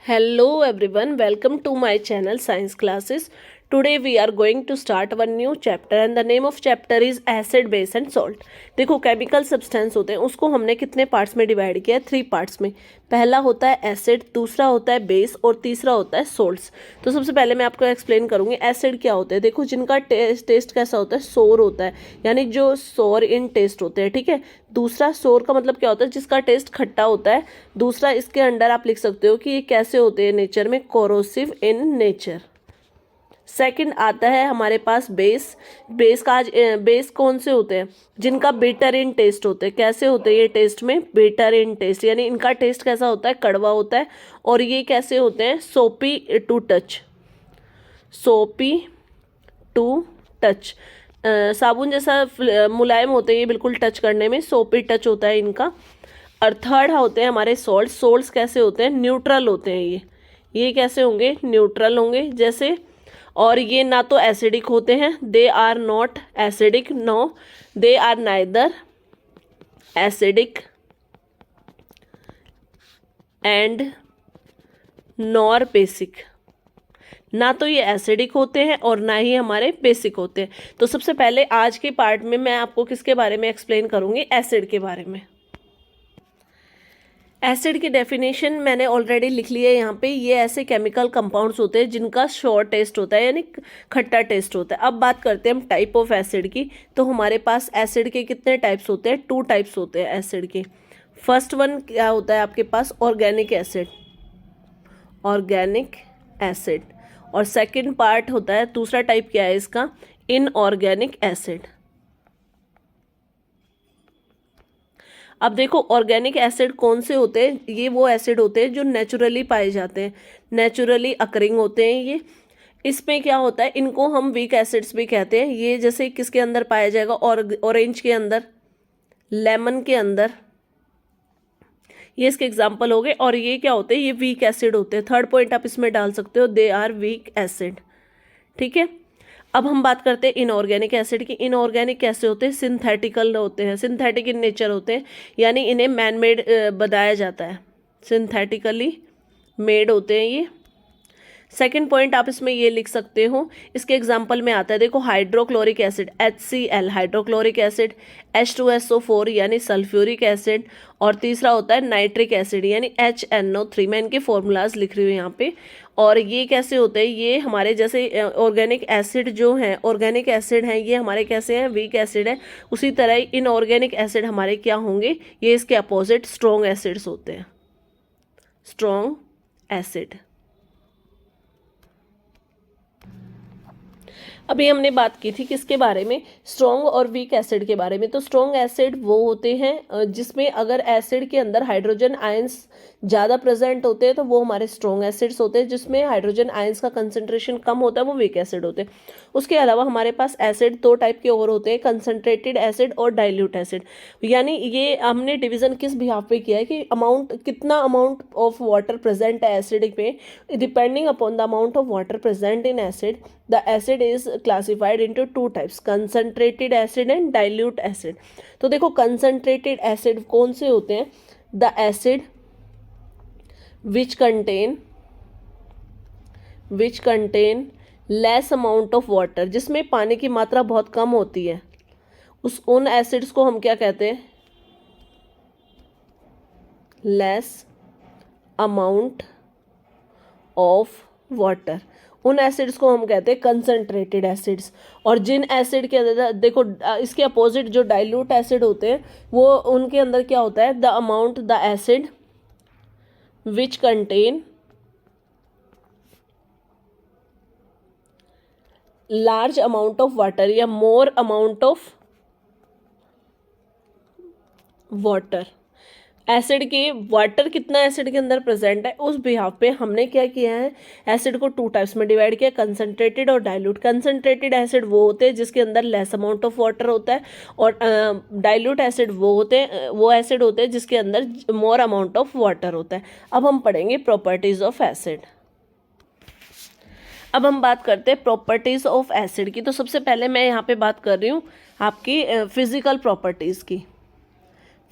Hello everyone, welcome to my channel Science Classes. Today we are going to start one new chapter and the name of chapter is acid, base and salt. देखो chemical substance होते हैं उसको हमने कितने parts में divide किया है, 3 parts में। पहला होता है एसिड, दूसरा होता है बेस और तीसरा होता है सोल्ट्स। तो सबसे पहले मैं आपको एक्सप्लेन करूंगी एसिड क्या होते हैं। देखो जिनका टेस्ट कैसा होता है, सोर होता है, यानी जो सोर इन टेस्ट होते हैं, ठीक है। दूसरा सोर का मतलब क्या होता है, जिसका टेस्ट खट्टा होता है। दूसरा इसके अंडर आप लिख सकते हो कि ये कैसे होते हैं नेचर में, कोरोसिव इन नेचर। सेकंड आता है हमारे पास बेस। बेस कौन से होते हैं, जिनका बिटर इन टेस्ट होते हैं। कैसे होते हैं ये टेस्ट में, बिटर इन टेस्ट, यानी इनका टेस्ट कैसा होता है, कड़वा होता है। और ये कैसे होते हैं, सोपी टू टच, सोपी टू टच, साबुन जैसा मुलायम होते हैं ये बिल्कुल टच करने में, सोपी टच होता है इनका। और थर्ड होते हैं हमारे सॉल्ट। सोल्ट्स कैसे होते हैं, न्यूट्रल होते हैं ये कैसे होंगे, न्यूट्रल होंगे जैसे। और ये ना तो एसिडिक होते हैं, they are not acidic, no they are neither acidic and nor basic. ना तो ये एसिडिक होते हैं और ना ही हमारे बेसिक होते हैं। तो सबसे पहले आज के पार्ट में मैं आपको किसके बारे में एक्सप्लेन करूंगी, एसिड के बारे में। एसिड की डेफिनेशन मैंने ऑलरेडी लिख ली है यहाँ पे। ये ऐसे केमिकल कंपाउंड्स होते हैं जिनका शॉर टेस्ट होता है, यानी खट्टा टेस्ट होता है। अब बात करते हैं हम टाइप ऑफ एसिड की। तो हमारे पास एसिड के कितने टाइप्स होते हैं, 2 टाइप्स होते हैं एसिड के। फर्स्ट वन क्या होता है आपके पास, ऑर्गेनिक एसिड, ऑर्गेनिक एसिड। और सेकेंड पार्ट होता है, दूसरा टाइप क्या है इसका, इनऑर्गेनिक एसिड। अब देखो ऑर्गेनिक एसिड कौन से होते हैं, ये वो एसिड होते हैं जो नेचुरली पाए जाते हैं, नेचुरली अकरिंग होते हैं ये। इसमें क्या होता है, इनको हम वीक एसिड्स भी कहते हैं। ये जैसे किसके अंदर पाया जाएगा, ऑरेंज के अंदर, लेमन के अंदर, ये इसके एग्जाम्पल हो गए। और ये क्या होते हैं, ये वीक एसिड होते हैं। थर्ड पॉइंट आप इसमें डाल सकते हो, दे आर वीक एसिड, ठीक है। अब हम बात करते हैं इनऑर्गेनिक एसिड की। इनऑर्गेनिक कैसे होते हैं, सिंथेटिकल होते हैं, सिंथेटिक इन नेचर होते हैं, यानी इन्हें मैन मेड बनाया जाता है, सिंथेटिकली मेड होते हैं ये। सेकेंड पॉइंट आप इसमें ये लिख सकते हो, इसके एग्जाम्पल में आता है, देखो hydrochloric acid, HCl hydrochloric acid, H2SO4 यानी सल्फ्यूरिक एसिड। और तीसरा होता है नाइट्रिक एसिड यानी HNO3। मैं इनके फॉर्मूलाज लिख रही हूँ यहाँ पे। और ये कैसे होते हैं, ये हमारे जैसे ऑर्गेनिक एसिड जो हैं, ऑर्गेनिक एसिड हैं, ये हमारे कैसे हैं, वीक एसिड है। उसी तरह इनऑर्गेनिक एसिड हमारे क्या होंगे, ये इसके अपोजिट स्ट्रॉन्ग एसिड्स होते हैं, स्ट्रॉन्ग एसिड। अभी हमने बात की थी किसके बारे में, स्ट्रॉन्ग और वीक एसिड के बारे में। तो स्ट्रॉन्ग एसिड वो होते हैं जिसमें अगर एसिड के अंदर हाइड्रोजन आयंस ज़्यादा प्रेजेंट होते हैं तो वो हमारे स्ट्रॉन्ग एसिड्स होते हैं। जिसमें हाइड्रोजन आयंस का कंसंट्रेशन कम होता है वो वीक एसिड होते हैं। उसके अलावा हमारे पास एसिड 2 टाइप के और होते हैं, कंसनट्रेटेड एसिड और डाइल्यूट एसिड। यानी ये हमने डिवीजन किस बिहाफ पे किया है कि कितना अमाउंट ऑफ वाटर प्रेजेंट है एसिड में, depending upon the amount of water present in acid the acid is classified into 2 types, concentrated acid and dilute acid. तो देखो कंसंट्रेटेड एसिड कौन से होते हैं, the acid which contain less amount of water, जिसमें पानी की मात्रा बहुत कम होती है, उन एसिड्स को हम क्या कहते हैं, लेस अमाउंट ऑफ वाटर। उन एसिड्स को हम कहते हैं कंसंट्रेटेड एसिड्स। और जिन एसिड के अंदर देखो इसके अपोजिट जो डाइल्यूट एसिड होते हैं वो उनके अंदर क्या होता है, the acid which contain large amount of water या more amount of water। Acid के वाटर कितना एसिड के अंदर प्रेजेंट है उस बिहाफ पे हमने क्या किया है, एसिड को 2 टाइप्स में डिवाइड किया, कंसंट्रेटेड और डाइल्यूट। कंसंट्रेटेड एसिड वो होते हैं जिसके अंदर लेस अमाउंट ऑफ वाटर होता है, और डाइल्यूट एसिड वो एसिड होते हैं जिसके अंदर मोर अमाउंट ऑफ वाटर होता है। अब हम पढ़ेंगे प्रॉपर्टीज ऑफ एसिड। अब हम बात करते हैं प्रॉपर्टीज ऑफ एसिड की। तो सबसे पहले मैं यहाँ पे बात कर रही हूँ आपकी फिजिकल प्रॉपर्टीज की।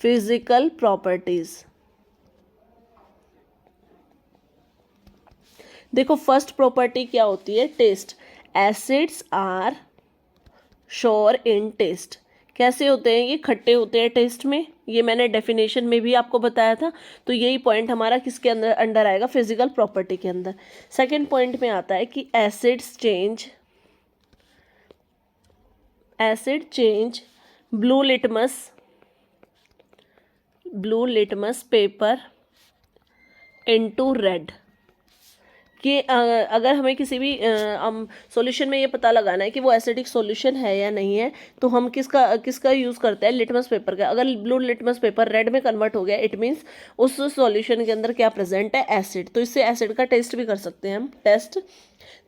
फिजिकल प्रॉपर्टीज, देखो फर्स्ट प्रॉपर्टी क्या होती है, taste. Acids are sour in taste. कैसे होते हैं ये, खट्टे होते हैं टेस्ट में, ये मैंने डेफिनेशन में भी आपको बताया था। तो यही पॉइंट हमारा किसके अंदर अंडर आएगा, फिजिकल प्रॉपर्टी के अंदर। सेकंड पॉइंट में आता है कि acid change blue litmus paper into red. कि अगर हमें किसी भी सॉल्यूशन में ये पता लगाना है कि वो एसिडिक सॉल्यूशन है या नहीं है, तो हम किसका यूज़ करते हैं, लिटमस पेपर का। अगर ब्लू लिटमस पेपर रेड में कन्वर्ट हो गया, इट मीन्स उस सॉल्यूशन के अंदर क्या प्रेजेंट है, एसिड। तो इससे एसिड का टेस्ट भी कर सकते हैं हम, टेस्ट।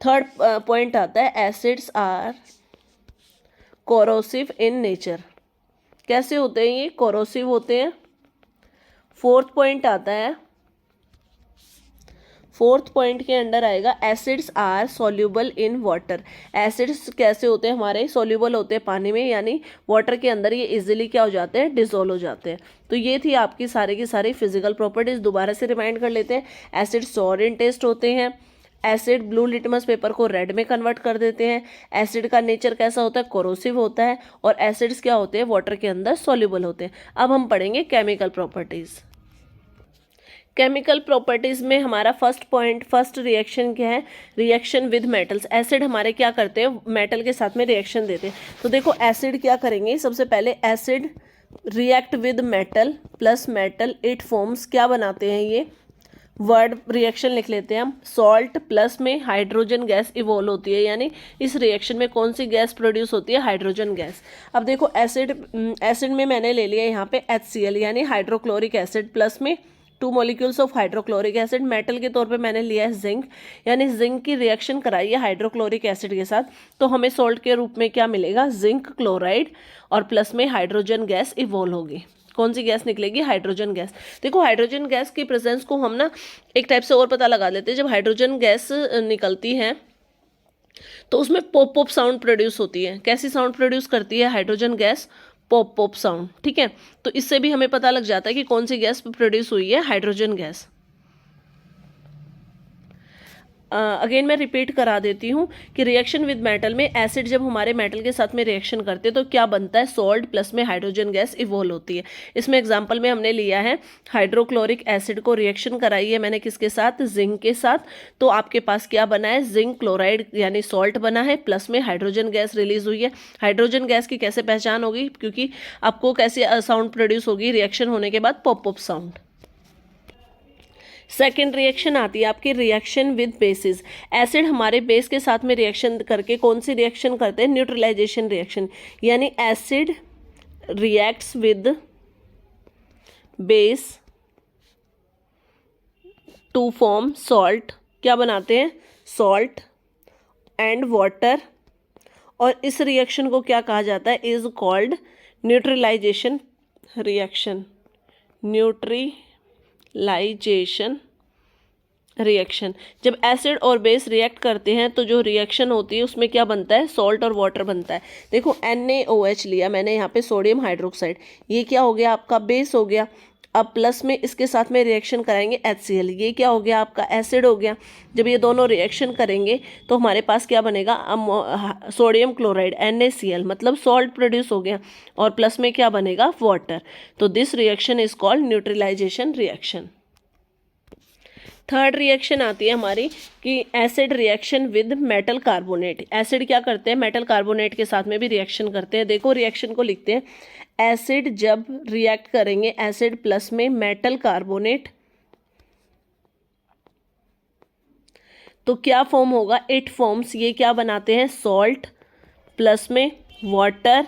थर्ड पॉइंट आता है acids are corrosive in nature. कैसे होते हैं ये, कोरोसिव होते हैं। फोर्थ पॉइंट के अंडर आएगा acids are soluble in water. Acids कैसे होते हैं, हमारे सॉल्यूबल होते हैं पानी में, यानी वाटर के अंदर ये इजीली क्या हो जाते हैं, डिसॉल्व हो जाते हैं। तो ये थी आपकी सारी की सारी फिजिकल प्रॉपर्टीज। दोबारा से रिमाइंड कर लेते हैं। एसिड सॉर इन टेस्ट होते हैं, एसिड ब्लू लिटमस पेपर को रेड में कन्वर्ट कर देते हैं, एसिड का नेचर कैसा होता है, कोरोसिव होता है, और एसिड्स क्या होते हैं, वाटर के अंदर सॉल्यूबल होते हैं। अब हम पढ़ेंगे केमिकल प्रॉपर्टीज। केमिकल प्रॉपर्टीज में हमारा फर्स्ट रिएक्शन क्या है, रिएक्शन विद मेटल्स। एसिड हमारे क्या करते हैं, मेटल के साथ में रिएक्शन देते हैं। तो देखो एसिड क्या करेंगे, सबसे पहले acid react with metal plus metal, it forms, क्या बनाते हैं ये, वर्ड रिएक्शन लिख लेते हैं हम, सॉल्ट प्लस में हाइड्रोजन गैस इवॉल्व होती है। यानी इस रिएक्शन में कौन सी गैस प्रोड्यूस होती है, हाइड्रोजन गैस। अब देखो एसिड में मैंने ले लिया यहाँ पे HCl यानी हाइड्रोक्लोरिक एसिड, प्लस में 2 molecules of hydrochloric acid. Metal के तौर पे मैंने लिया है जिंक, यानी जिंक की रिएक्शन कराई है हाइड्रोक्लोरिक एसिड के साथ, तो हमें सॉल्ट के रूप में क्या मिलेगा, जिंक क्लोराइड, और प्लस में हाइड्रोजन गैस इवॉल्व होगी। कौन सी गैस निकलेगी, हाइड्रोजन गैस। देखो हाइड्रोजन गैस की प्रेजेंस को हम ना एक टाइप से और पता लगा लेते हैं। जब हाइड्रोजन गैस निकलती है तो उसमें पॉप पॉप साउंड प्रोड्यूस होती है। कैसी साउंड प्रोड्यूस करती है hydrogen gas, pop pop sound, ठीक है। तो इससे भी हमें पता लग जाता है कि कौन सी गैस प्रोड्यूस हुई है, हाइड्रोजन गैस। अगेन मैं रिपीट करा देती हूँ कि रिएक्शन विद मेटल में एसिड जब हमारे मेटल के साथ में रिएक्शन करते हैं तो क्या बनता है, सॉल्ट प्लस में हाइड्रोजन गैस इवॉल्व होती है। इसमें एग्जांपल में हमने लिया है हाइड्रोक्लोरिक एसिड को रिएक्शन कराई है मैंने किसके साथ, जिंक के साथ। तो आपके पास क्या बना है, जिंक क्लोराइड यानी सॉल्ट बना है, प्लस में हाइड्रोजन गैस रिलीज हुई है। हाइड्रोजन गैस की कैसे पहचान होगी, क्योंकि आपको कैसे साउंड प्रोड्यूस होगी, रिएक्शन होने के बाद pop pop sound. Second reaction आती है आपकी रिएक्शन विद बेसिस। एसिड हमारे बेस के साथ में रिएक्शन करके कौन सी रिएक्शन करते हैं, न्यूट्रलाइजेशन रिएक्शन। यानी acid reacts with base to form salt, क्या बनाते हैं, सॉल्ट एंड वाटर, और इस रिएक्शन को क्या कहा जाता है, is called neutralisation reaction. Neutralisation reaction. जब एसिड और बेस रिएक्ट करते हैं तो जो रिएक्शन होती है उसमें क्या बनता है, सॉल्ट और वाटर बनता है। देखो NaOH लिया मैंने यहाँ पे, सोडियम हाइड्रोक्साइड, ये क्या हो गया आपका, बेस हो गया। अब प्लस में इसके साथ में रिएक्शन कराएंगे HCl, ये क्या हो गया आपका, एसिड हो गया। जब ये दोनों रिएक्शन करेंगे तो हमारे पास क्या बनेगा, सोडियम क्लोराइड NaCl, मतलब सॉल्ट प्रोड्यूस हो गया, और प्लस में क्या बनेगा, वाटर। तो this reaction is called neutralisation reaction. Third reaction आती है हमारी कि acid reaction with metal carbonate. Acid क्या करते हैं, मेटल कार्बोनेट के साथ में भी रिएक्शन करते हैं। देखो रिएक्शन को लिखते हैं, एसिड जब रिएक्ट करेंगे एसिड प्लस में मेटल कार्बोनेट तो क्या फॉर्म होगा, इट फॉर्म्स, ये क्या बनाते हैं, सॉल्ट प्लस में वाटर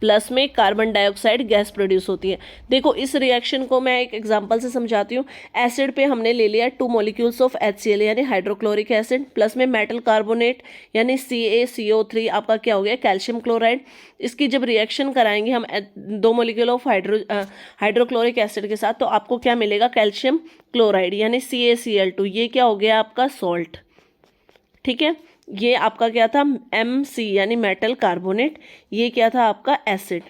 प्लस में कार्बन डाइऑक्साइड गैस प्रोड्यूस होती है। देखो इस रिएक्शन को मैं एक एग्जांपल से समझाती हूँ। एसिड पे हमने ले लिया 2 मॉलिक्यूल्स ऑफ HCl यानी हाइड्रोक्लोरिक एसिड, प्लस में मेटल कार्बोनेट यानी CaCO3 आपका क्या हो गया, कैल्शियम क्लोराइड। इसकी जब रिएक्शन कराएंगे हम 2 मॉलिक्यूल ऑफ हाइड्रोक्लोरिक एसिड के साथ तो आपको क्या मिलेगा, कैल्शियम क्लोराइड यानी CaCl2, ये क्या हो गया आपका, सॉल्ट, ठीक है। ये आपका क्या था, MC यानी मेटल कार्बोनेट, ये क्या था आपका, एसिड।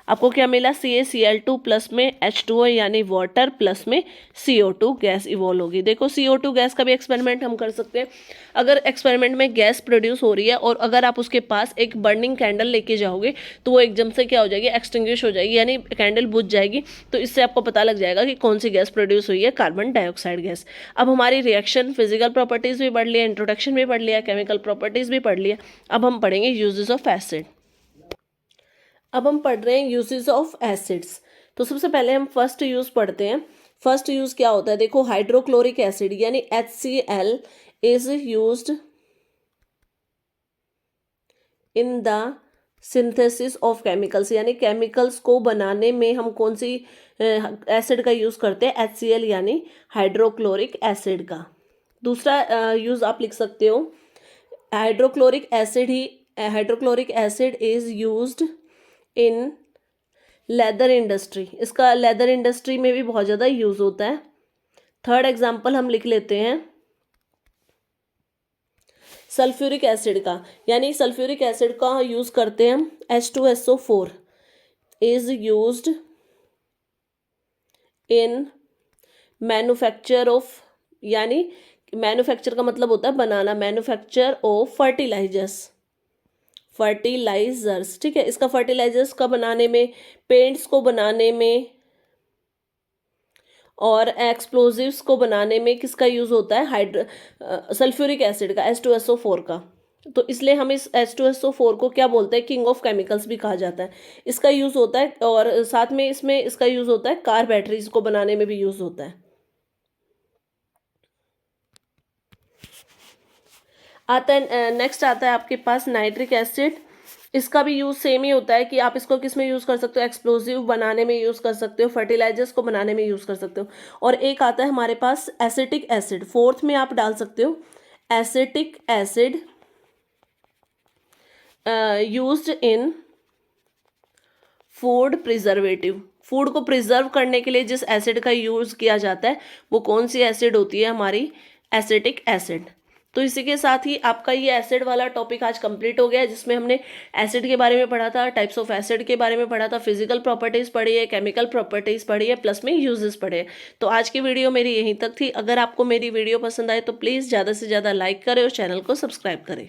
आपको क्या मिला, CaCl2 प्लस में H2O यानी वाटर प्लस में CO2 गैस इवॉल्व होगी। देखो CO2 गैस का भी एक्सपेरिमेंट हम कर सकते हैं। अगर एक्सपेरिमेंट में गैस प्रोड्यूस हो रही है और अगर आप उसके पास एक बर्निंग कैंडल लेके जाओगे तो वो एकदम से क्या हो जाएगी, एक्सटिंग्विश हो जाएगी, यानी कैंडल बुझ जाएगी। तो इससे आपको पता लग जाएगा कि कौन सी गैस प्रोड्यूस हुई है, कार्बन डाइऑक्साइड गैस। अब हमारी रिएक्शन फिजिकल प्रॉपर्टीज भी पढ़ लिया, इंट्रोडक्शन भी पढ़ लिया, केमिकल प्रॉपर्टीज भी पढ़ लिया। अब हम पढ़ेंगे यूजेस ऑफ एसिड। अब हम पढ़ रहे हैं यूजेस ऑफ एसिड्स। तो सबसे पहले हम फर्स्ट यूज पढ़ते हैं। फर्स्ट यूज क्या होता है, देखो हाइड्रोक्लोरिक एसिड यानी HCl is used in the synthesis of chemicals, यानी केमिकल्स को बनाने में हम कौन सी एसिड का यूज करते हैं, HCl यानी हाइड्रोक्लोरिक एसिड का। दूसरा यूज आप लिख सकते हो, hydrochloric acid is used in leather industry. इसका लेदर इंडस्ट्री में भी बहुत ज़्यादा यूज होता है। थर्ड एग्जाम्पल हम लिख लेते हैं सल्फ्यूरिक एसिड का, यानी सल्फ्यूरिक एसिड का यूज करते हैं हम H2SO4 is used in manufacture of, यानी मैन्युफैक्चर का मतलब होता है बनाना, मैन्युफैक्चर ऑफ फर्टिलाइजर्स, ठीक है। इसका फर्टिलाइजर्स का बनाने में, पेंट्स को बनाने में और एक्सप्लोजिव्स को बनाने में किसका यूज होता है, सल्फ्यूरिक एसिड का, H2SO4 का। तो इसलिए हम इस H2SO4 को क्या बोलते हैं, किंग ऑफ केमिकल्स भी कहा जाता है। इसका यूज होता है और साथ में इसमें इसका यूज होता है कार बैटरीज को बनाने में भी यूज होता है। आता है नेक्स्ट आता है आपके पास नाइट्रिक एसिड। इसका भी यूज सेम ही होता है कि आप इसको किस में यूज कर सकते हो, एक्सप्लोजिव बनाने में यूज कर सकते हो, फर्टिलाइजर्स को बनाने में यूज कर सकते हो। और एक आता है हमारे पास एसिटिक एसिड, फोर्थ में आप डाल सकते हो acetic acid used in food preservative. Food को प्रिजर्व करने के लिए जिस एसिड का यूज किया जाता है वो कौन सी एसिड होती है, हमारी एसिटिक एसिड। तो इसी के साथ ही आपका ये एसिड वाला टॉपिक आज कंप्लीट हो गया, जिसमें हमने एसिड के बारे में पढ़ा था, टाइप्स ऑफ एसिड के बारे में पढ़ा था, फिजिकल प्रॉपर्टीज पढ़ी है, केमिकल प्रॉपर्टीज पढ़ी है, प्लस में यूजेस पढ़े हैं। तो आज की वीडियो मेरी यहीं तक थी। अगर आपको मेरी वीडियो पसंद आए तो प्लीज़ ज़्यादा से ज़्यादा लाइक करें और चैनल को सब्सक्राइब करें।